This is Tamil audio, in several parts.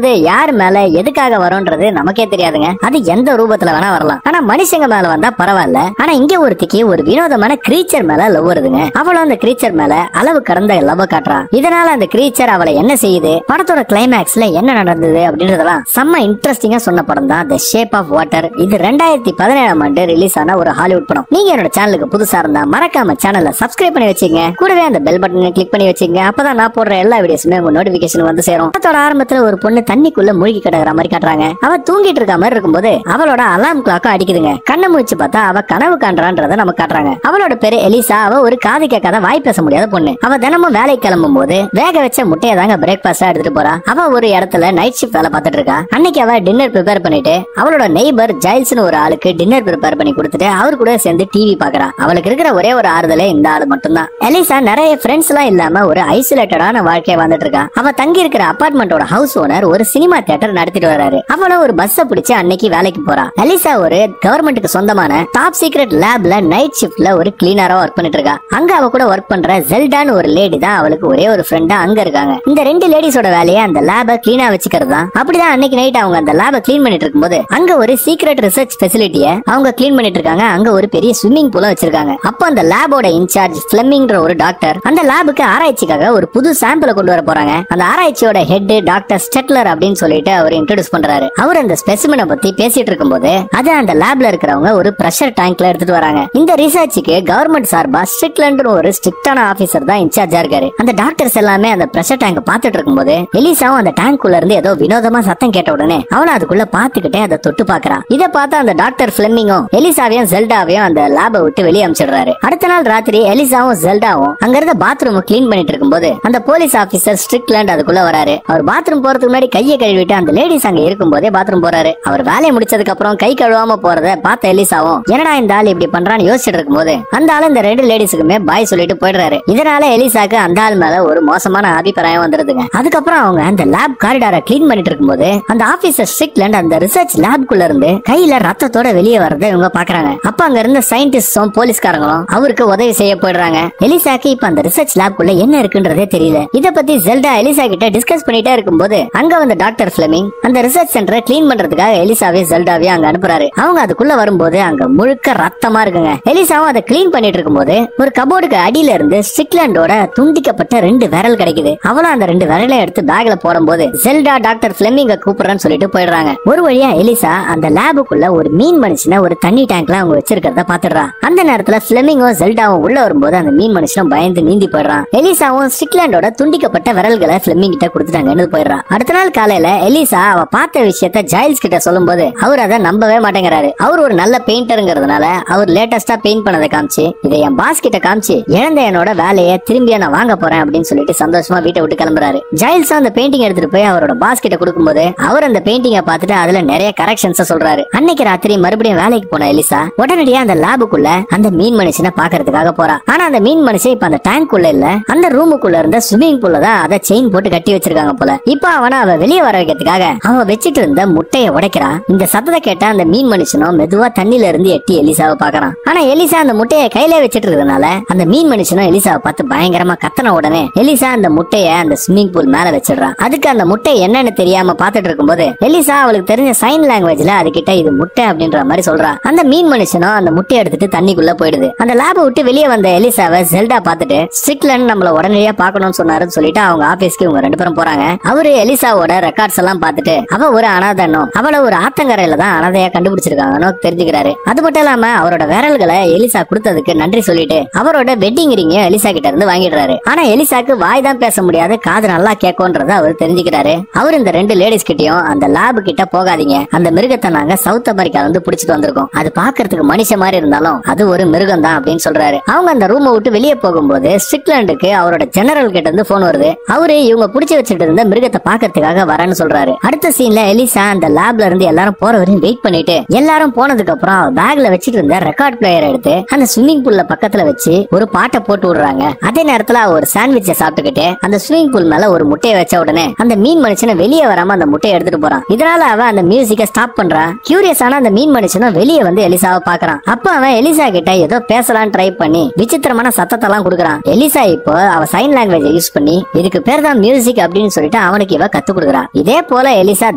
அப்படின்றது யார் மேல எதுக்காக வரும்ன்றது நமக்கே தெரியாதுங்க. அது எந்த ரூபத்துல வேணா வரலாம். ஆனா மனுஷங்க மேல வந்தா பரவாயில்ல. ஆனா இங்க ஒருத்திக்கு ஒரு வினோதமான கிரீச்சர் மேல லவ் வருதுங்க. அவளும் அந்த கிரீச்சர் மேல அளவு கடந்த லவ் காட்டுறா. இதனால அந்த கிரீச்சர் அவளை என்ன செய்யுது, படத்தோட கிளைமேக்ஸ்ல என்ன நடந்தது அப்படின்றதெல்லாம் செம்ம இன்ட்ரெஸ்டிங்கா சொன்ன படம் தான் தி ஷேப் ஆஃப் வாட்டர். இது 2017ஆம் ஆண்டு ரிலீஸ் ஆன ஒரு ஹாலிவுட் படம். நீங்க என்னோட சேனலுக்கு புதுசா இருந்தா மறக்காம சேனலை சப்ஸ்கிரைப் பண்ணி வச்சுங்க. கூடவே அந்த பெல் பட்டனை கிளிக் பண்ணி வச்சுங்க. அப்பதான் நான் போடுற எல்லா வீடியோஸுமே உங்க நோட்டிபிகேஷன் வந்து சேரும். படத்தோட ஆரம்பத்துல ஒரு பொண்ணு தண்ணிக்குள்ள மூழ்கி கிடக்குற மாதிரி காட்டுறாங்க. அவ தூங்கிட்டு இருக்க மாதிரி இருக்கும்போது அவளோட அலாம் கிளாக்கும் அடிக்குதுங்க. கண்ணை முழிச்சு பார்த்தா அவ கனவு காண்றான்றத நமக்கு காட்டுறாங்க. அவளோட பேரு எலிசா. அவ ஒரு காது கேட்காத வாய் பேச முடியாத பொண்ணு. அவ தினமும் வேலைக்கு கிளம்பும் போது வேக வச்ச முட்டையை தாங்க பிரேக்ஃபாஸ்டா எடுத்துட்டு போறா. அவ ஒரு இடத்துல நைட் ஷிஃப்ட் வேலை பார்த்துட்டு இருக்கா. அன்னைக்கு அவ டின்னர் ப்ரிப்பேர் பண்ணிட்டு அவளோட நெய்பர் ஜைல்ஸ்னு ஒரு ஆளுக்கு டின்னர் ப்ரிப்பேர் பண்ணி கொடுத்துட்டு அவர் கூட சேர்ந்து டிவி பாக்குறா. அவளுக்கு இருக்கிற ஒரே ஒரு ஆறுதலே இந்த ஆளு மட்டும்தான். எலிசா நிறைய ஃப்ரெண்ட்ஸ் எல்லாம் இல்லாம ஒரு ஐசோலேட்டடான வாழ்க்கையை வாழ்ந்துட்டு இருக்கா. அவ தங்கி இருக்கிற அபார்ட்மெண்டோட ஹவுஸ் ஓனர் ஒரு சினிமா தியேட்டர் நடத்திட்டு வராரு. அவளும் ஒரு பஸ்ஸ பிடிச்சு அன்னைக்கு வேலைக்கு போறா. எலிசா ஒரு கவர்மெண்ட்டுக்கு சொந்தமான டாப் சீக்ரெட் லேப்ல நைட் ஷிஃப்ட்ல ஒரு கிளீனரா ஒர்க் பண்ணிட்டு இருக்கா. அங்க அவ கூட ஒர்க் பண்ற ஜெல்டான்னு ஒரு லேடி தான் அவளுக்கு ஒரே ஒரு ஃப்ரெண்டா அங்க இருக்காங்க. இந்த ரெண்டு லேடிஸோட வேலையை அந்த லேப கிளீனா வச்சுக்கிறது தான். அப்படிதான் அன்னைக்கு நைட் அவங்க அந்த லேப கிளீன் பண்ணிட்டு இருக்கும்போது அங்க ஒரு சீக்ரெட் ரிசர்ச் ஃபெசிலிட்டியை அவங்க கிளீன் பண்ணிட்டு இருக்காங்க. அங்க ஒரு பெரிய ஸ்விம்மிங் பூலும் வச்சிருக்காங்க. அப்ப அந்த லேபோட இன்சார்ஜ் ஃபிளெமிங்ன்ற ஒரு டாக்டர் அந்த லேபுக்கு ஆராய்ச்சிக்காக ஒரு புது சாம்பிளை கொண்டு வர போறாங்க. அந்த ஆராய்ச்சியோட ஹெட் டாக்டர் ஸ்டெட்லர் அப்படின்னு சொல்லிட்டு அவர் இன்ட்ரோடியூஸ் பண்றாரு. அவர் அந்த ஸ்பெசிமெனை பத்தி பேசிட்டு இருக்கும்போது அது அந்த லேப்ல இருக்கிறவங்க ஒரு பிரஷர் டேங்க்ல எடுத்துட்டு வராங்க. இந்த ரிசர்ச்சுக்கு கவர்மெண்ட் சார்பா ஸ்ட்ரிக்லண்ட் ஒரு ஸ்ட்ரிக்டான ஆபீசர் தான் இன்சார்ஜா இருக்காரு. அந்த டாக்டர்ஸ் எல்லாமே அந்த பிரஷர் டேங்க் பாத்துட்டு இருக்கும்போது எலிசாவும் அந்த டேங்க்குள்ள இருந்து ஏதோ வினோதமா சத்தம் கேட்ட உடனே அவள அதுக்குள்ள பாத்துக்கிட்டே அதை தொட்டு பாக்குறா. இதை பார்த்து அந்த டாக்டர் பிளெமிங்கும் எலிசாவையும் ஜெல்டாவையும் அந்த லேபை விட்டு வெளியே அனுப்பிச்சிடுறாரு. அடுத்த நாள் ராத்திரி எலிசாவும் ஜெல்டாவும் அங்க இருந்த பாத்ரூம் கிளீன் பண்ணிட்டு இருக்கும்போது அந்த போலீஸ் ஆபீசர் ஸ்ட்ரிக்லாண்ட் அதுக்குள்ள வராரு. அவர் பாத்ரூம் போறதுக்கு முன்னாடி கையை கழுவிட்டு அந்த லேடிஸ் அங்க இருக்கும் போதே பாத்ரூம் போறாரு. அவர் வேலையை முடிச்சதுக்கு அப்புறம் கை கழுவாம போறத பார்த்த எலிசாவும் என்னடா இந்த ஆள் இப்படி பண்றான்னு யோசிச்சுட்டு இருக்கும்போது அந்த ஆள் இந்த ரெண்டு லேடிஸுக்குமே பாய் சொல்லிட்டு போயிடுறாரு. இதனால எலிசாக்கு அந்த ஆள் மேல ஒரு மோசமான அபிப்பிராயம் வந்துருதுங்க. அதுக்கப்புறம் அவங்க அந்த லேப் காரிடாரை கிளீன் பண்ணிட்டு இருக்கும்போது அந்த ஆபீசர் ஸ்ட்ரிக்லாண்ட் அந்த ரிசர்ச் லேப்குள்ள இருந்து கையில ரத்தத்தோட வெளியே வரதை இவங்க பாக்குறாங்க. அப்ப அங்க இருந்த சயின்டிஸ்டும் போலீஸ்காரங்களும் அவருக்கு உதவி செய்ய போயிடுறாங்க. எலிசாக்கு இப்ப அந்த ரிசர்ச் லேப்குள்ள என்ன இருக்குன்றதே தெரியல. இத பத்தி ஜெல்டா எலிசா கிட்ட டிஸ்கஸ் பண்ணிட்டே இருக்கும்போது அங்க வந்த டாக்டர் பிளெமிங் அந்த ரிசர்ச் சென்டரை கிளீன் பண்றதுக்காக எலிசாவே ஜெல்டாவே அங்க அனுப்புறாரு. அவங்க அதுக்குள்ள வரும்போது அங்க முழுக்க ரத்தமா இருக்குங்க. எலிசாவும் அதை கிளீன் பண்ணிட்டு இருக்கும்போது ஒரு கபோர்டுக்கு அடியில இருந்து ஸ்ட்ரிக்லாண்டோட துண்டிக்கப்பட்ட 2 விரல் கிடைக்குது. அவளும் அந்த 2 விரலை எடுத்து பேக்ல போடும்போது ஜெல்டா டாக்டர் பிளெமிங்க கூப்பிடுறேன்னு சொல்லிட்டு போயிடுறாங்க. ஒரு வழியா எலிசா அந்த லேபுக்குள்ள ஒரு மீன் மனுஷனை ஒரு தண்ணி டேங்க்ல அவங்க வச்சிருக்கிறத பாத்துடுறா. அந்த நேரத்துல பிளெமிங்கும் ஜெல்டாவும் உள்ள வரும்போது அந்த மீன் மனுஷனும் பயந்து நீந்தி போயிடுறான். எலிசாவும் ஸ்ட்ரிக்லாண்டோட துண்டிக்கப்பட்ட விரல்களை பிளெமிங் கிட்ட கொடுத்துட்டாங்கன்னு போயிடுறா. அடுத்த நாள் காலையில எலிசா அவ பார்த்த விஷயத்த ஜைல்ஸ் கிட்ட சொல்லும்போது அவர் அதை நம்பவே மாட்டேங்கிறாரு. அவர் ஒரு நல்ல பெயிண்டர்ங்கிறதுனால அவர் லேட்டஸ்டா பெயிண்ட் பண்ணதை காமிச்சு இதை என் பாஸ் கிட்ட காமிச்சு இழந்த என்னோட வேலையை திரும்பியா நான் வாங்க போறேன் அப்படின்னு சொல்லிட்டு சந்தோஷமா வீட்டை விட்டு கிளம்புறாரு. ஜைல்ஸ் அந்த பெயிண்டிங் எடுத்துட்டு போய் அவரோட பாஸ் கிட்ட கொடுக்கும்போது அவர் அந்த பெயிண்டிங்கை பார்த்துட்டு அதுல நிறைய கரெக்ஷன்ஸ் சொல்றாரு. அன்னைக்கு ராத்திரி மறுபடியும் வேலைக்கு போன எலிசா உடனடியா அந்த லேபுக்குள்ள அந்த மீன் மனுஷனை பாக்குறதுக்காக போறா. ஆனா அந்த மீன் மனுஷன் இப்ப அந்த டேங்க் உள்ள இல்ல, அந்த ரூமுக்குள்ள இருந்த ஸ்விம்மிங் பூல்ல தான் அதை செயின் போட்டு கட்டி வச்சிருக்காங்க போல. இப்ப அவனை அவ வெளியே வர வைக்கிறதுக்காக அவன் வச்சிட்டு இருந்த முட்டையை உடைக்கிறா. இந்த சத்தத்தை கேட்ட அந்த மீன் மனுஷனும் மெதுவா தண்ணில இருந்து எட்டி எலிசாவை பாக்குறான். ஆனா எலிசா அந்த முட்டையை கையில வச்சிட்டு இருக்கறதுனால அந்த மீன் மனுஷனும் எலிசாவை பார்த்து பயங்கரமா கத்தன உடனே எலிசா அந்த முட்டைய அந்த ஸ்விம்மிங் பூல் மேல வச்சிடுறான். அதுக்கு அந்த முட்டை என்னன்னு தெரியாம பாத்துட்டு இருக்கும்போது எலிசா அவளுக்கு தெரிஞ்ச சைன் லாங்குவேஜ்ல அதுகிட்ட இது முட்டை அப்படின்ற மாதிரி சொல்றா. அந்த மீன் மனுஷனும் அந்த முட்டையை எடுத்துட்டு தண்ணிக்குள்ள போயிடுது. அந்த லேபை விட்டு வெளியே வந்த எலிசாவை ஜெல்டா பார்த்துட்டு ஸ்ட்ரிக்லாண்ட் நம்மள உடனடியா பாக்கணும்னு சொன்னாருன்னு சொல்லிட்டு அவங்க ஆபீஸ்க்கு இவங்க 2 பேரும் போறாங்க. அவரு எலிசாவோட ரெக்கார்ட்ஸ் எல்லாம் பார்த்துட்டு அவ ஒரு அனாதைன்னும் அவளை ஒரு ஆத்தங்கரையில தான் அனாதையா கண்டுபிடிச்சிருக்காங்கன்னு தெரிஞ்சுக்கிறாரு. அது மட்டும் இல்லாம அவரோட விரல்களை எலிசா கொடுத்ததுக்கு நன்றி சொல்லிட்டு அவரோட வெட்டிங் ரிங்க எலிசா கிட்ட இருந்து வாங்கிடுறாரு. ஆனா எலிசாக்கு வாய் தான் பேச முடியாது, காது நல்லா கேட்கும்ன்றத அவர் தெரிஞ்சுக்கிறாரு. அவர் இந்த 2 லேடிஸ் கிட்டயும் அந்த லேபு கிட்ட போகாதீங்க, அந்த மிருகத்தை நாங்க சவுத் அமெரிக்கால இருந்து பிடிச்சிட்டு வந்திருக்கோம், அது பாக்குறதுக்கு மனுஷ மாதிரி இருந்தாலும் அது ஒரு மிருகம் தான் அப்படின்னு சொல்றாரு. அவங்க அந்த ரூமை விட்டு வெளியே போகும்போது ஸ்ட்ரிக்லாண்டுக்கு அவரோட ஜெனரல் கிட்ட இருந்து போன் வருது. அவரு இவங்க பிடிச்சி வச்சுட்டு இருந்த மிருகத்தை பாக்குறதுக்காக வரேன்னு சொல்றாரு. அடுத்த சீன்ல எலிசா அந்த லேப்ல இருந்து எல்லாரும் போற வரையும் வெயிட் பண்ணிட்டு எல்லாரும் போனதுக்கு அப்புறம் பேக்ல வச்சிட்டு இருந்த ரெக்கார்ட் பிளேயர் எடுத்து அந்த ஸ்விம்மிங் பூல்ல பக்கத்துல வச்சு ஒரு பாட்டை போட்டு விடுறாங்க. அதே நேரத்துல ஒரு சாண்ட்விச்சை சாப்பிட்டுக்கிட்டு அந்த ஸ்விம்மிங் பூல் மேல ஒரு முட்டையை வச்ச உடனே அந்த மீன் மனுஷனை வெளியே வராம அந்த முட்டையை எடுத்துட்டு போறான். இதனால அவன் அந்த மியூசிக்கை ஸ்டாப் பண்றான். கியூரியஸான அந்த மீன் மனுஷனும் வெளியே வந்து எலிசாவை பாக்குறான். அப்ப அவன் எலிசா கிட்ட ஏதோ பேசலாம் ட்ரை பண்ணி விசித்திரமான சத்தத்தை எல்லாம் கொடுக்குறான். எலிசா இப்போ அவ சைன் லாங்குவேஜ் யூஸ் பண்ணி இதுக்கு பேர் தான் மியூசிக் அப்படின்னு சொல்லிட்டு அவனுக்கு இவ கத்து கொடுக்குறா. கொடுக்குறா. இதே போல எலிசா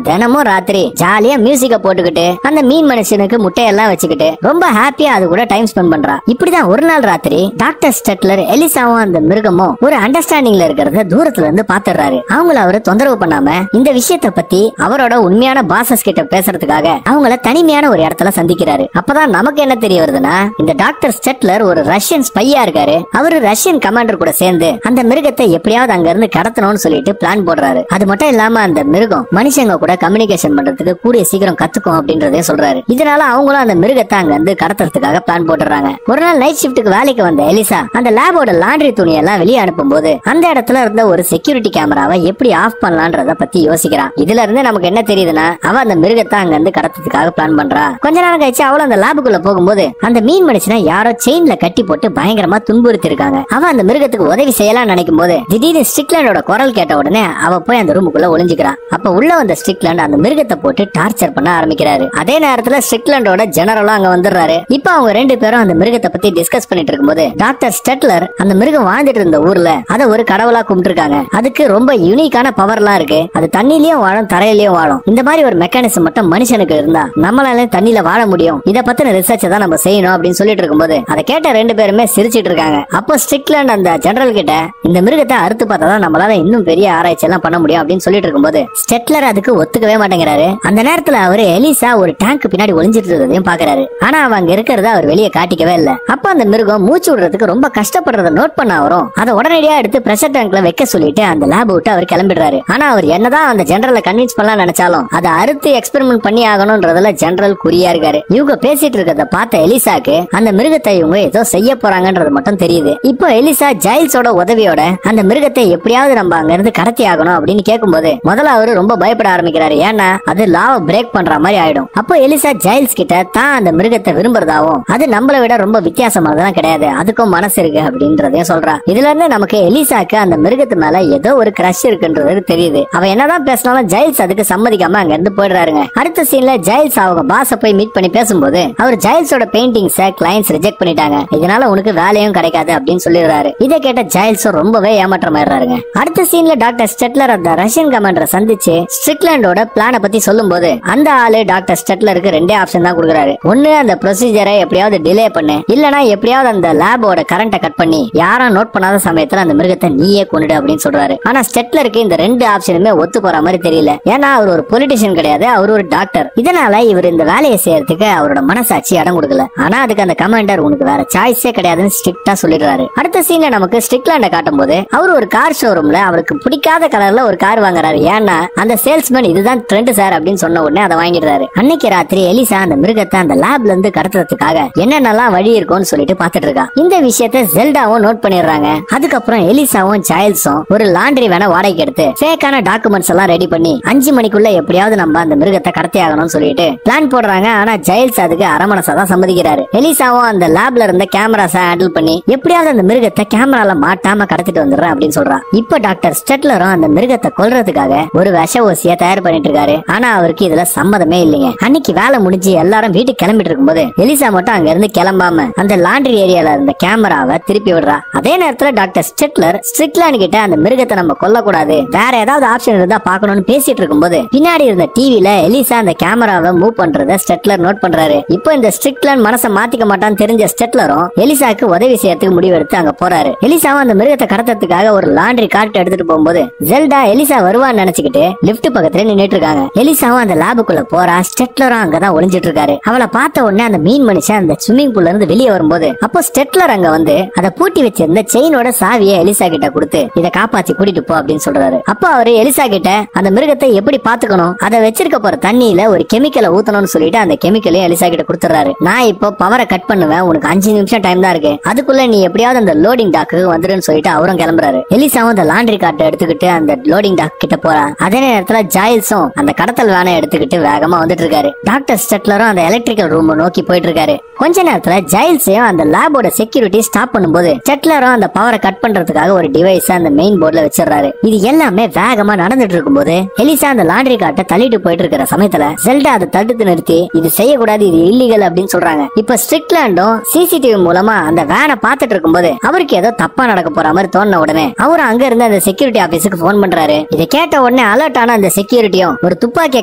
தினமும் ராத்திரி ஜாலியா மியூசிக்க போட்டுக்கிட்டு அந்த மீன் மனுஷனுக்கு முட்டையெல்லாம் வச்சுக்கிட்டு ரொம்ப ஹாப்பியா அது கூட டைம் ஸ்பெண்ட் பண்றா. இப்படிதான் ஒரு நாள் ராத்திரி டாக்டர் ஸ்டெட்லர் எலிசாவும் அந்த மிருகமும் ஒரு அண்டர்ஸ்டாண்டிங்ல இருக்கிறத தூரத்துல இருந்து பாத்துறாரு. அவங்கள அவரு தொந்தரவு பண்ணாம இந்த விஷயத்தை பத்தி அவரோட உண்மையான பாசஸ் கிட்ட பேசுறதுக்காக அவங்கள தனிமையான ஒரு இடத்துல சந்திக்கிறாரு. அப்பதான் நமக்கு என்ன தெரிய வருதுன்னா, இந்த டாக்டர் ஸ்டெட்லர் ஒரு ரஷ்யன் ஸ்பையா இருக்காரு. அவரு ரஷ்யன் கமாண்டர் கூட சேர்ந்து அந்த மிருகத்தை எப்படியாவது அங்க இருந்து கடத்தணும்னு சொல்லிட்டு பிளான் போடுறாரு. அது மட்டும் இல்லாம அந்த மிருகம் மனுஷங்க கூட கம்யூனிகேஷன் பண்றதுக்கு கூடிய சீக்கிரம் கத்துக்கும் அப்படின்றதே சொல்றாரு. இதனால அவங்களும் அந்த மிருகத்தை அங்க இருந்து கடத்துறதுக்காக பிளான் போட்டுறாங்க. ஒரு நாள் நைட் ஷிப்ட்டுக்கு வேலைக்கு வந்த எலிசா அந்த லேபோட லாண்டரி துணியெல்லாம் வெளியே அனுப்பும் போது அந்த இடத்துல இருந்த ஒரு செக்யூரிட்டி கேமராவை எப்படி ஆஃப் பண்ணலான்றத பத்தி யோசிக்கிறான். இதுல இருந்து நமக்கு என்ன தெரியுதுன்னா, அவ அந்த மிருகத்தை அங்க இருந்து கடத்துறதுக்காக பிளான் பண்றா. கொஞ்ச நேரம் கழிச்சு அவள அந்த லேபுக்குள்ள போகும்போது அந்த மீன் மனுஷனை யாரோ செயின்ல கட்டி போட்டு பயங்கரமா துன்புறுத்தி இருக்காங்க. அவ அந்த மிருகத்துக்கு உதவி செய்யலாம் நினைக்கும் போது திடீர்னு ஸ்ட்ரிக்லாண்டோட குரல் கேட்ட உடனே அவ போய் அந்த ரூமுக்குள்ள ஒளிஞ்சுக்கிறான். அப்ப உள்ள வந்த ஸ்ட்ரிக்லாண்ட் அந்த மிருகத்தை போட்டு டார்ச்சர் பண்ண ஆரம்பிக்கிறாரு. அதே நேரத்துல ஸ்ட்ரிக்லாண்டோட ஜெனரலும் அங்க வந்துடுறாரு. இப்ப அவங்க ரெண்டு பேரும் அந்த மிருகத்தை பத்தி டிஸ்கஸ் பண்ணிட்டு இருக்கும்போது டாக்டர் ஸ்டெட்லர் அந்த மிருகம் வாழ்ந்துட்டு இருந்த ஊர்ல அத ஒரு கடவுளா கும்பிட்டு இருக்காங்க. அதுக்கு ரொம்ப யூனிக்கான பவர்லாம் இருக்கு. அது தண்ணிலயும் வாழும், தரையிலயும் வாழும். இந்த மாதிரி ஒரு மெக்கானிசம் மட்டும் மனுஷனுக்கு இருந்தா நம்மளால தண்ணில வாழ முடியும். இத பத்தின ரிசர்ச் தான் நம்ம செய்யணும் அப்படின்னு சொல்லிட்டு இருக்கும்போது அதை கேட்ட ரெண்டு பேருமே சிரிச்சிட்டு இருக்காங்க. அப்போ ஸ்ட்ரிக்லாண்ட் அந்த ஜெனரல் கிட்ட இந்த மிருகத்தை அறுத்து பார்த்தாதான் நம்மளால இன்னும் பெரிய ஆராய்ச்சி எல்லாம் பண்ண முடியும் அப்படின்னு சொல்லிட்டு இருக்கும்போது ஸ்டெட்லர் அதுக்கு ஒத்துக்கவே மாட்டேங்கிறாரு. அந்த நேரத்துல அவரு எலிசா ஒரு டேங்க் பின்னாடி ஒளிஞ்சிட்டு இருந்ததையும் பாக்குறாரு. ஆனா அவங்க இருக்கிறத அவர் வெளியே காட்டிக்கவே இல்ல. அப்ப அந்த மிருகம் மூச்சு விடுறதுக்கு ரொம்ப கஷ்டப்படுறத நோட் பண்ண வரும். அதை உடனடியா எடுத்து பிரஷர் டேங்க்ல வைக்க சொல்லிட்டு அந்த லேப் விட்டு அவர் கிளம்பிடுறாரு. ஆனா அவர் என்னதான் அந்த ஜெனரலை கன்வின்ஸ் பண்ணலாம் நினைச்சாலும் அதை அறுத்து எக்ஸ்பெரிமெண்ட் பண்ணி ஆகணும்ன்றதுல ஜெனரல் குறியா இருக்காரு. இவங்க பேசிட்டு இருக்கிறத பார்த்த எலிசாக்கு அந்த மிருகத்தை இவங்க ஏதோ செய்ய போறாங்கன்றது மட்டும் தெரியுது. இப்போ எலிசா ஜைல்ஸோட உதவியோட அந்த மிருகத்தை எப்படியாவது நம்ம அங்க இருந்து கடத்தி ஆகணும் அப்படின்னு கேட்கும்போது முதல்ல அவரு ரொம்ப பயப்பட ஆரம்பிக்கிறாரு. ஏன்னா அது லாவை பிரேக் பண்ற மாதிரி ஆயிடும். அப்போ எலிசா ஜைல்ஸ் கிட்ட தான் அந்த மிருகத்தை விரும்புறதாவும் அது நம்மளை விட ரொம்ப வித்தியாசமானதெல்லாம் கிடையாது, அதுக்கும் மனசு இருக்கு அப்படின்றதையும் சொல்றா. இதுல இருந்து நமக்கு எலிசாக்கு அந்த மிருகத்து மேல ஏதோ ஒரு கிரஷ் இருக்குன்றது தெரியுது. அவ என்னதான் பேசினாலும் ஜைல்ஸ் அதுக்கு சம்மதிக்காம அங்க இருந்து போயிடுறாருங்க. அடுத்த சீன்ல ஜைல்ஸ் அவங்க பாஸ போய் மீட் பண்ணி பேசும்போது அவர் ஜைல்ஸோட பெயிண்டிங்ஸ கிளையன்ட்ஸ் ரிஜெக்ட் பண்ணிட்டாங்க, இதனால உனக்கு வேலையும் கிடைக்காது அப்படின்னு சொல்லிடுறாரு. இதை கேட்ட ஜைல்ஸ் ரொம்பவே ஏமாற்றமாயிடுறாருங்க. அடுத்த சீன்ல டாக்டர் ஸ்டெட்லர் அந்த ரஷ்யன் கமாண்டரை சந்திச்சு ஸ்ட்ரிக்லாண்டோட பிளான பத்தி சொல்லும் போது அந்த ஆளு டாக்டர் ஸ்டெட்லருக்கு ரெண்டே ஆப்ஷன் தான் கொடுக்குறாரு. ஒண்ணு அந்த ப்ரொசீஜரை எப்படியாவது டிலே பண்ணு, இல்லனா எப்படியாவது அந்த லேபோட கரண்ட கட் பண்ணி யாரும் நோட் பண்ணாத சமயத்துல அந்த மிருகத்தை நீயே கொண்டுடு அப்படின்னு சொல்றாரு. ஆனா ஸ்டெட்லருக்கு இந்த ரெண்டு ஆப்ஷனுமே ஒத்து போற மாதிரி தெரியல. ஏன்னா அவர் ஒரு பொலிட்டிஷியன் கிடையாது, அவர் ஒரு டாக்டர். இதனால இவர் இந்த வேலையை செய்யறதுக்கு அவரோட மனசாட்சி இடம் கொடுக்கல. ஆனா அதுக்கு அந்த கமாண்டர் உனக்கு வேற சாய்ஸே கிடையாதுன்னு ஸ்ட்ரிக்ட்டா சொல்லிடுறாரு. அடுத்த சீன்ல நமக்கு ஸ்ட்ரிக்லாண்ட காட்டும் போது அவர் ஒரு கார் ஷோரூம்ல அவருக்கு பிடிக்காத கலர்ல ஒரு கார் வாங்குறாரு. ஏன்னா அந்த சேல்ஸ்மேன் இதுதான் ட்ரெண்ட் சார் அப்படின்னு சொன்ன உடனே அதை வாங்கிடுறாரு. அன்னைக்கு ராத்திரி எலிசா அந்த மிருகத்தை அந்த லேப்ல இருந்து கடத்துறதுக்காக என்னென்னலாம் வழி இருக்கும்னு சொல்லிட்டு பாத்துட்டு இருக்கா. இந்த விஷயத்தை ஜெல்டாவும் நோட் பண்ணிடுறாங்க. அதுக்கப்புறம் எலிசாவும் ஜைல்ஸும் ஒரு லாண்டரி வேணா வாடகைக்கு எடுத்து ஃபேக்கான டாக்குமெண்ட்ஸ் எல்லாம் ரெடி பண்ணி 5 மணிக்குள்ள எப்படியாவது நம்ம அந்த மிருகத்தை கடத்தி ஆகணும்னு சொல்லிட்டு பிளான் போடுறாங்க. ஆனா ஜைல்ஸ் அதுக்கு அரமனசா தான் சம்மதிக்கிறாரு. எலிசாவும் அந்த லேப்ல இருந்த கேமராஸ ஹேண்டில் பண்ணி எப்படியாவது அந்த மிருகத்தை கேமரால மாட்டாம கடத்திட்டு வந்துடுறேன் அப்படின்னு சொல்றான். இப்ப டாக்டர் ஸ்டெட்லரும் அந்த மிருகத்தை கொல்றதுக்காக ஒரு விஷ ஊசியை தயார் பண்ணிட்டு இருக்காரு. ஆனா அவருக்கு இதுல சம்மதமே இல்லைங்க. அன்னைக்கு வேலை முடிஞ்சு எல்லாரும் வீட்டுக்கு கிளம்பிட்டு இருக்கும்போது எலிசா மட்டும் அங்க இருந்து கிளம்பாம அந்த லாண்டரி ஏரியால இருந்த கேமராவை திருப்பி விடுறா. அதே நேரத்துல டாக்டர் ஸ்டெட்லர் ஸ்ட்ரிக்லாண்ட் கிட்ட அந்த மிருகத்தை நம்ம கொல்லக்கூடாது, வேற ஏதாவது ஆப்ஷன் இருந்தா பாக்கணும்னு பேசிட்டு இருக்கும்போது பின்னாடி இருந்த டிவில எலிசா அந்த கேமராவை மூவ் பண்றத ஸ்டெட்லர் நோட் பண்றாரு. இப்போ இந்த ஸ்ட்ரிக்லாண்ட் மனசை மாத்திக்க மாட்டான்னு தெரிஞ்ச ஸ்டெட்லரும் எலிசாக்கு உதவி செய்யறதுக்கு முடிவெடுத்து அங்க போறாரு. எலிசாவும் அந்த மிருகத்தை கடத்துறதுக்காக ஒரு லாண்டரி கார்ட் எடுத்துட்டு போகும்போது ஜெல்டா எலிசா வருவான்னு நினைச்சுக்கிட்டு லிப்ட் பக்கத்துல நின்னுட்டு இருக்காங்க. எலிசாவும் அந்த லேபுக்குள்ள போறா. ஸ்டெட்லரும் அங்கதான் ஒளிஞ்சிட்டு இருக்காரு. அவளை பார்த்த உடனே அந்த மீன் மனுஷன் அந்த ஸ்விம்மிங் பூல்ல இருந்து வெளியே வரும்போது அப்போ ஸ்டெட்லர் அங்க வந்து அதை பூட்டி வச்சிருந்த செயினோட சாவியை எலிசா கிட்ட கொடுத்து இதை காப்பாத்தி கூட்டிட்டு போ அப்படின்னு சொல்றாரு. அப்போ அவரு எலிசா கிட்ட அந்த மிருகத்தை எப்படி பாத்துக்கணும், அதை வச்சிருக்க போற தண்ணியில ஒரு கெமிக்கலை ஊத்தணும்னு சொல்லிட்டு அந்த கெமிக்கலையும் எலிசா கிட்ட கொடுத்துறாரு. நான் இப்போ பவரை கட் பண்ணுவேன், உனக்கு 5 நிமிஷம் டைம் தான் இருக்கு, அதுக்குள்ள நீ எப்படியாவது அந்த லோடிங் டாக்கு வந்துருன்னு சொல்லிட்டு அவரும் கிளம்புறாரு. எலிசாவும் அந்த லாண்டரி கார்ட்டை எடுத்துக்கிட்டு அந்த லோடிங் டாக் கிட்ட போறா. அதே நேரத்துல ஜாயில்ஸும் அந்த கடத்தல் வேனை எடுத்துக்கிட்டு வேகமா வந்துட்டு இருக்காரு. டாக்டர் ஸ்டெட்லரும் அந்த எலக்ட்ரிக்கல் ரூம் நோக்கி போயிட்டு இருக்காரு. கொஞ்ச நேரத்துல ஜைல்ஸையும் அந்த லேபோட செக்யூரிட்டி ஸ்டாப் பண்ணும்போது ஸ்டெட்லரும் அந்த பவரை கட் பண்றதுக்காக ஒரு டிவைஸ் அந்த மெயின் போர்டுல வச்சிடறாரு. இது எல்லாமே வேகமா நடந்துட்டு இருக்கும்போது எலிசா அந்த லாண்டரி கார்ட்டை தள்ளிட்டு போயிட்டு இருக்கிற சமயத்துல ஜெல்டா அதை தடுத்து நிறுத்தி இது செய்யக்கூடாது, இது இல்லீகல் அப்படின்னு சொல்றாங்க. இப்ப ஸ்ட்ரிக்லாண்டும் சிசிடிவி மூலமா அந்த வேனை பாத்துட்டு இருக்கும்போது அவருக்கு ஏதோ தப்பா நடக்க போற மாதிரி தோணுன உடனே அவரு அங்க இருந்து அந்த செக்யூரிட்டி ஆபீஸுக்கு போன் பண்றாரு. இதை கேட்ட உடனே அலர்ட் ஆன அந்த செக்யூரிட்டியும் ஒரு துப்பாக்கியை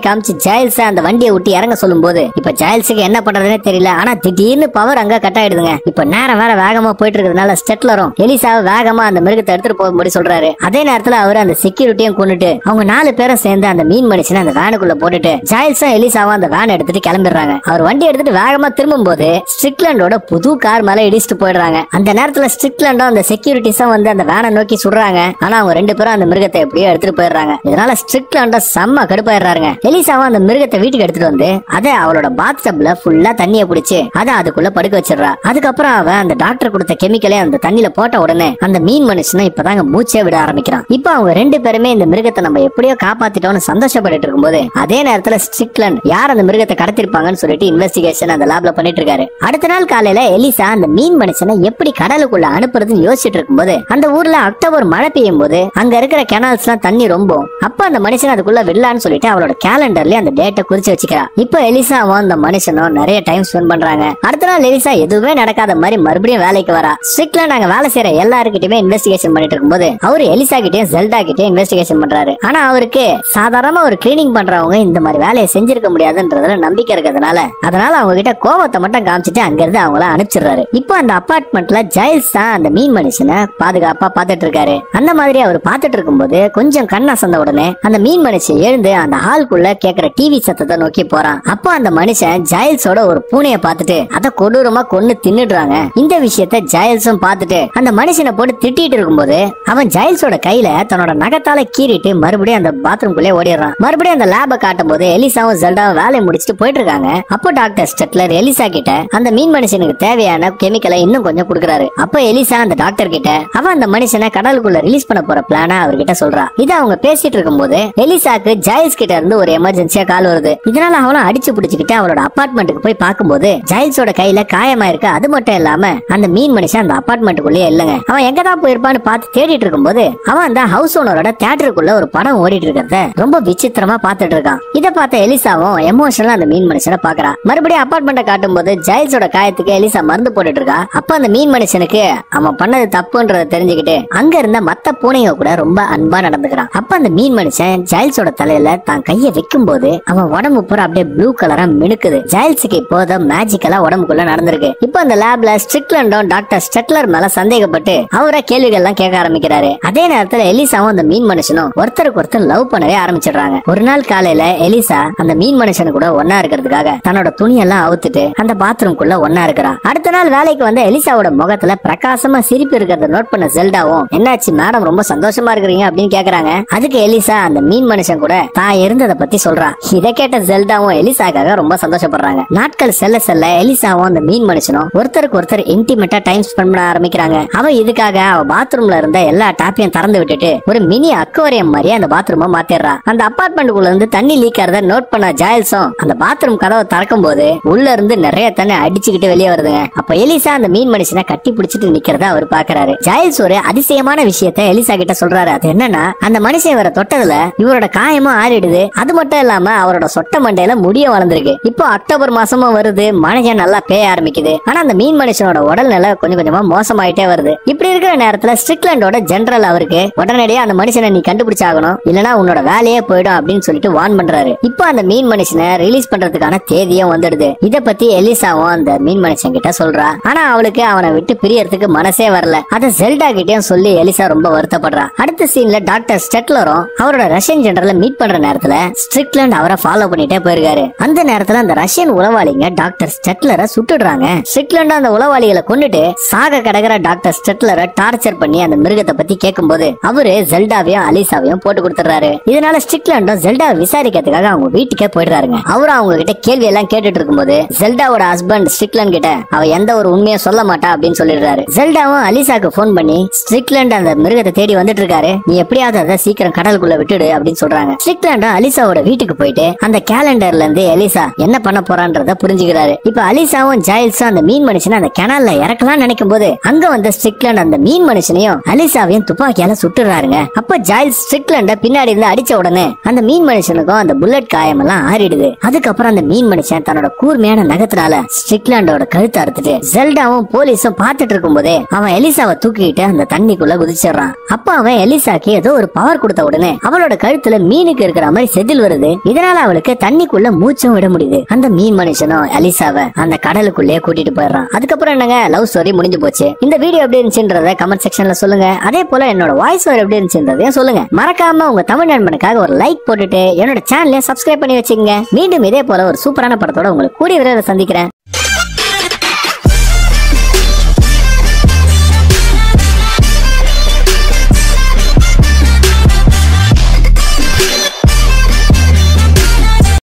காமிச்சு ஜெயில்ஸ் அந்த வண்டியை விட்டு இறங்க சொல்லும் போது இப்ப ஜெயில்ஸுக்கு என்ன பண்றதுன்னே தெரியல. ஆனா திடீர்னு பவர் அங்க கட் ஆயிடுதுங்க. இப்ப நேரம் வேற வேகமா போயிட்டு இருக்கிறதுனால ஸ்டெட்லரும் எலிசாவை வேகமா அந்த மிருகத்தை எடுத்துட்டு போகும்படி சொல்றாரு. அதே நேரத்துல அவரு அந்த செக்யூரிட்டியும் கொண்டுட்டு அவங்க 4 பேரும் சேர்ந்து அந்த மீன் மனுஷனை அந்த வேனுக்குள்ள போட்டுட்டு ஜெயில்ஸும் எலிசாவும் அந்த வேன் எடுத்துட்டு கிளம்பிடுறாங்க. அவர் வண்டி எடுத்துட்டு வேகமா திரும்பும் போது ஸ்ட்ரிக்லாண்டோட புது கார் மேல இடிச்சுட்டு போயிடுறாங்க. அந்த நேரத்துல ஸ்ட்ரிக்லாண்டும் அந்த செக்யூரிட்டிஸும் வந்து அந்த வேனை நோக்கி சுடுறாங்க. ஆனா அவங்க 2 பேரும் அந்த மிருகத்தை எப்படியோ எடுத்துட்டு போயிடுறாங்க. இதனால ஸ்ட்ரிக்லாண்ட செம்ம கடுப்பாயிடுறாங்க. எலிசாவும் அந்த மிருகத்தை வீட்டுக்கு எடுத்துட்டு வந்து அதை அவளோட பாத் டப்ல ஃபுல்லா தண்ணியை பிடிச்சு அதை அதுக்குள்ள படுக்க வச்சிடறா. அதுக்கப்புறம் அவன் அந்த டாக்டர் கொடுத்த கெமிக்கலே அந்த தண்ணியில போட்ட உடனே அந்த மீன் மனுஷனும் இப்பதாங்க மூச்சே விட ஆரம்பிக்கிறான். இப்ப அவங்க 2 பேருமே இந்த மிருகத்தை நம்ம எப்படியோ காப்பாத்திட்டோம்னு சந்தோஷப்பட்டு இருக்கும்போது அதே நேரத்துல ஸ்ட்ரிக்லாண்ட் யார் அந்த மிருகத்தை கடத்திருப்பாங்கன்னு சொல்லிட்டு இன்வெஸ்டிகேஷன் அந்த லேப்ல பண்ணிட்டு இருக்காரு. அடுத்த நாள் காலையில எலிசா அந்த மீன் மனுஷனை எப்படி கடலுக்குள்ள அனுப்புறதுன்னு யோசிச்சுட்டு இருக்கும்போது அந்த ஊர்ல அக்டோபர் மழை பெய்யும் போது அங்க இருக்கிற கெனால்ஸ் எல்லாம் தண்ணி ரொம்ப. அப்ப அந்த மனுஷன் அதுக்குள்ள விடலான்னு சொல்லிட்டு அவளோட கேலண்டர்ல அந்த டேட்டை குறிச்சு வச்சுக்கிறா. இப்ப எலிசாவும் அந்த மனுஷனும் நிறைய டைம் ஸ்பெண்ட் பண்றாங்க. அடுத்த நாள் எலிசா எதுவுமே நடக்காத மாதிரி மறுபடியும் வேலைக்கு வரா. ஸ்ட்ரிக்லாண்ட் நாங்க வேலை செய்யற எல்லாருக்கிட்டயுமே இன்வெஸ்டிகேஷன் பண்ணிட்டு இருக்கும்போது அவரு எலிசா கிட்டயும் ஜெல்டா கிட்டயும் இன்வெஸ்டிகேஷன் பண்றாரு. ஆனா அவருக்கு சாதாரணமா ஒரு கிளீனிங் பண்றவங்க இந்த மாதிரி வேலையை செஞ்சிருக்க முடியாதுன்றதுல நம்பிக்கை இருக்கிறதுனால அதனால அவங்க கிட்ட கோவத்தை மட்டும் காமிச்சிட்டு அங்க இருந்து அவங்கள அனுப்பிச்சிடுறாரு. இப்போ அந்த அபார்ட்மெண்ட்ல ஜெயில்ஸ் தான் அந்த மீன் மனுஷனை பாதுகாப்பா பாத்துட்டு இருக்காரு. அந்த மாதிரி அவர் பாத்துட்டு இருக்கும்போது கொஞ்சம் கண் அசந்த உடனே அந்த மீன் மனுஷன் எழுந்து அந்த ஹால்குள்ள கேக்குற டிவி சத்தத்தை நோக்கி போறான். அப்போ அந்த மனுஷன் ஜெயில்ஸோட ஒரு பூனையை பார்த்துட்டு அதை கொடூரமா கொன்னு தின்னுடுறாங்க. இந்த விஷயத்த ஜெயில்ஸும் பார்த்துட்டு அந்த மனுஷனை போட்டு திட்டிட்டு இருக்கும்போது அவன் ஜெயில்ஸோட கையில தன்னோட நகத்தால கீறிட்டு மறுபடியும் அந்த பாத்ரூம்குள்ளே ஓடிடுறான். மறுபடியும் அந்த லேப காட்டும் போது எலிசாவும் ஜெல்டாவும் வேலையை முடிச்சுட்டு போயிட்டு இருக்காங்க. அப்போ டாக்டர் ஸ்டெட்லர் எலிசா கிட்ட அந்த மீன் மனுஷனுக்கு தேவையான கெமிக்கலை இன்னும் கொஞ்சம் கொடுக்குறாரு. அப்போ எலிசா அந்த டாக்டர் கிட்ட அவன் அந்த மனுஷனை கடலுக்குள்ள ரிலீஸ் பண்ண போற பிளான அவர்கிட்ட சொல்றா. இதை அவங்க பேசிட்டு இருக்கும்போது எலிசாக்கு ஜெயில்ஸ் கிட்ட இருந்து ஒரு எமர்ஜென்சியா கால் வருது. இதனால அவளும் அடிச்சு பிடிச்சுக்கிட்டு அவளோட அபார்ட்மெண்ட்டுக்கு போய் பார்க்கும்போது ஜெயில்ஸோட கையில காயமா இருக்கு. அது மட்டும் இல்லாம அந்த மீன் மனுஷன் அந்த அபார்ட்மெண்ட்டுக்குள்ளேயே இல்லங்க. அவன் எங்கதான் போயிருப்பான்னு பார்த்து தேடிட்டு இருக்கும்போது அவன் அந்த ஹவுஸ் ஓனரோட தியேட்டருக்குள்ள ஒரு படம் ஓடிட்டு இருக்கிறத ரொம்ப விசித்திரமா பார்த்துட்டு இருக்கான். இதை பார்த்த எலிசாவும் எமோஷனலா அந்த மீன் மனுஷனை பாக்குறா. மறுபடியும் அபார்ட்மெண்ட்டை காட்டும் போது ஜெயில்ஸோட காயத்துக்கு எலிசா மருந்து போட்டுட்டு இருக்கா. அப்ப அந்த மீன் மனுஷனுக்கு அவன் பண்ணது தப்புன்றத தெரிஞ்சுக்கிட்டு அங்க இருந்த மத்த பூனைங்க கூட ரொம்ப அன்பா நடந்துக்கிறான். அப்ப அந்த மீன் மனுஷன் ஜெயில்ஸோட தலையில தான் கைய வைக்கும் போது அவன் உடம்பு பூரா அப்படியே ப்ளூ கலரா மினுக்குது. ஜெயில்ஸுக்கு இப்போதான் மேஜிக்கலா உடம்புக்குள்ள நடந்திருக்கு. இப்ப அந்த லேப்ல ஸ்ட்ரிக்லாண்டும் டாக்டர் ஸ்டெட்லர் மேல சந்தேகப்பட்டு அவரை கேள்விகள் எல்லாம் கேட்க ஆரம்பிக்கிறாரு. அதே நேரத்துல எலிசாவும் அந்த மீன் மனுஷனும் ஒருத்தருக்கு ஒருத்தர் லவ் பண்ணவே ஆரம்பிச்சிடுறாங்க. ஒரு நாள் காலையில எலிசா அந்த மீன் மனுஷனு கூட ஒன்னா இருக்கிறதுக்காக தன்னோட துணியெல்லாம் அவுத்துட்டு அந்த பாத்ரூம்குள்ள ஒன்னா இருக்கிறா. அடுத்த நாள் வேலைக்கு வந்த எலிசாவோட முகத்துல பிரகாசமா சிரிப்பு இருக்கிறத நோட் பண்ண ஜெல்டாவும் என்னாச்சு மேடம் ரொம்ப சந்தோஷமா இருக்கிறீங்க அப்படின்னு கேக்குறாங்க. அதுக்கு எலிசா அந்த மீன் மனுஷன் கூட தான் இருந்ததை பத்தி சொல்றா. இதை கேட்ட ஜெல்டாவும் எலிசாக்காக ரொம்ப சந்தோஷப்படுறாங்க. நாட்கள் செல்ல செல்ல எலிசாவும் அந்த மீன் மனுஷனும் ஒருத்தருக்கு ஒருத்தர் இன்டிமேட்டா டைம் ஸ்பெண்ட் பண்ண ஆரம்பிக்கிறாங்க. அவ இதுக்காக அவ பாத்ரூம்ல இருந்த எல்லா டாப்பையும் திறந்து விட்டுட்டு ஒரு மினி அக்வாரியம் மாதிரி அந்த பாத்ரூமை மாத்திடுறா. அந்த அபார்ட்மெண்ட்டுக்குள்ள இருந்து தண்ணி லீக் ஆறத நோட் பண்ண ஜாயில்ஸும் அந்த பாத்ரூம் கதவை திறக்கும் போது உள்ள இருந்து நிறைய தண்ணி அடிச்சுக்கிட்டு வெளியே வருதுங்க. அப்ப எலிசா அந்த மீன் மனுஷனை கட்டி பிடிச்சிட்டு நிக்கிறத அவர் பாக்குறாரு. ஜாயில்ஸ் ஒரு அதிசயமான விஷயத்த எலிசா கிட்ட சொல்றாரு. அது என்னன்னா அந்த மனுஷன் இவரை தொட்டதுல இவரோட காயமும் ஆறிடுது. அது மட்டும் இல்லாம அவரோட சொட்ட மண்டையில முடிய வளர்ந்துருக்கு. இப்போ அக்டோபர் மாசமும் வருது, மழை நல்லா பேய ஆரம்பிக்குது. ஆனா அந்த மீன் மனுஷனோட உடல்நிலை கொஞ்சம் கொஞ்சமா மோசமாயிட்டே வருது. இப்படி இருக்கிற நேரத்துல ஸ்ட்ரிக்லாண்டோட ஜெனரல் அவருக்கு உடனடியா அந்த மனுஷனை நீ கண்டுபிடிச்சாகணும், இல்லனா உன்னோட வேலையே போயிடும் அப்படின்னு சொல்லிட்டு வார்ன் பண்றாரு. இப்போ அந்த மீன் மனுஷனை ரிலீஸ் பண்றதுக்கான தேதியும் வந்துடுது. இத பத்தி எலிசாவும் அந்த மீன் மனுஷன் கிட்ட சொல்றா. ஆனா அவளுக்கு அவனை விட்டு பிரியறதுக்கு மனசே வரல. அத ஜெல்டா கிட்டயும் சொல்லி எலிசா ரொம்ப வருத்தப்படுறா. அடுத்த சீன்ல டாக்டர் ஸ்டெட்லரும் அவரோட ரஷ்யன் ஜெனரலை மீட் பண்ற நேரத்துல ஸ்ட்ரிக்லாண்ட் அவரை ஃபாலோ பண்ணிட்டே போயிருக்காரு. அந்த நேரத்துல அந்த ரஷ்யன் உளவாளிங்க டாக்டர் ஸ்டெட்லரை சுட்டுடுறாங்க. ஸ்ட்ரிக்லாண்ட் அந்த உளவாளிகளை கொண்டுட்டு சாக கிடக்குற டாக்டர் ஸ்டெட்லரை டார்ச்சர் பண்ணி அந்த மிருகத்தை பத்தி கேட்கும்போது அவரு ஜெல்டாவையும் அலிசாவையும் போட்டு கொடுத்துறாரு. இதனால ஸ்ட்ரிக்லாண்டும் ஜெல்டாவை விசாரிக்கிறதுக்காக அவங்க வீட்டுக்கே போயிடுறாருங்க. அவரு அவங்க கிட்ட கேள்வி எல்லாம் கேட்டுட்டு இருக்கும்போது ஜெல்டாவோட ஹஸ்பண்ட் ஸ்ட்ரிக்லாண்ட் கிட்ட அவ எந்த ஒரு உண்மையை சொல்ல மாட்டா அப்படின்னு சொல்லிடுறாரு. ஜெல்டாவும் அலிசாக்கு போன் பண்ணி ஸ்ட்ரிக்லாண்ட் அந்த மிருகத்தை தேடி வந்துட்டு இருக்காரு, நீ எப்படியாவது அதை சீக்கிரம் கடலுக்குள்ள விட்டுடு அப்படின்னு சொல்றாங்க. ஸ்ட்ரிக்லாண்டும் அலிசாவோட வீட்டுக்கு போயிட்டு அந்த கேலண்டர்ல இருந்து எலிசா என்ன பண்ண போறான்றத புரிஞ்சுக்கிறாரு. இப்ப அலிசாவும் ஜாயில்ஸும் அந்த மீன் மனுஷனை அந்த கெனால்ல இறக்கலாம் நினைக்கும் போது அங்க வந்த ஸ்ட்ரிக்லாண்ட் அந்த மீன் மனுஷனையும் அலிசாவையும் துப்பாக்கியால சுட்டுறாருங்க. அப்ப ஜாயில்ஸ் ஸ்ட்ரிக்லாண்ட பின்னாடி இருந்து அடிச்ச உடனே அந்த மீன் மனுஷனுக்கும் அந்த புல்லட் காயம் எல்லாம் ஆறிடுது. அதுக்கப்புறம் அந்த மீன் மனுஷன் தன்னோட கூர்மையான நகத்தினால ஸ்ட்ரிக்லாண்டோட கழுத்தை அறுத்துட்டு ஜெல்டாவும் போலீஸும் பாத்துட்டு இருக்கும் போதே அவன் எலிசாவை தூக்கிட்டு அந்த தண்ணிக்குள்ள குதிச்சிடறான். அப்ப அவன் எலிசாக்கு ஏதோ ஒரு பவர் கொடுத்த உடனே உடனே அவளோட கழுத்துல மீனுக்கு இருக்கிற மாதிரி செதில் வருது. இதனால அவளுக்கு தண்ணிக்குள்ள மூச்சும் விட முடியுது. அந்த மீன் மனுஷனும் அலிசாவை அந்த கடலுக்குள்ளே கூட்டிட்டு போயிடுறான். அதுக்கப்புறம் என்னங்க, லவ் ஸ்டோரி முடிஞ்சு போச்சு. இந்த வீடியோ எப்படி இருந்துச்சுன்றத கமெண்ட் செக்ஷன்ல சொல்லுங்க. அதே போல என்னோட வாய்ஸ் ஓவர் எப்படி இருந்துச்சுன்றதையும் சொல்லுங்க. மறக்காம உங்க தமிழ் நண்பனுக்காக ஒரு லைக் போட்டுட்டு என்னோட சேனலையும் சப்ஸ்கிரைப் பண்ணி வச்சுக்கோங்க. மீண்டும் இதே போல ஒரு சூப்பரான படத்தோட உங்களுக்கு கூடிய விரைவில் சந்திக்கிறேன்.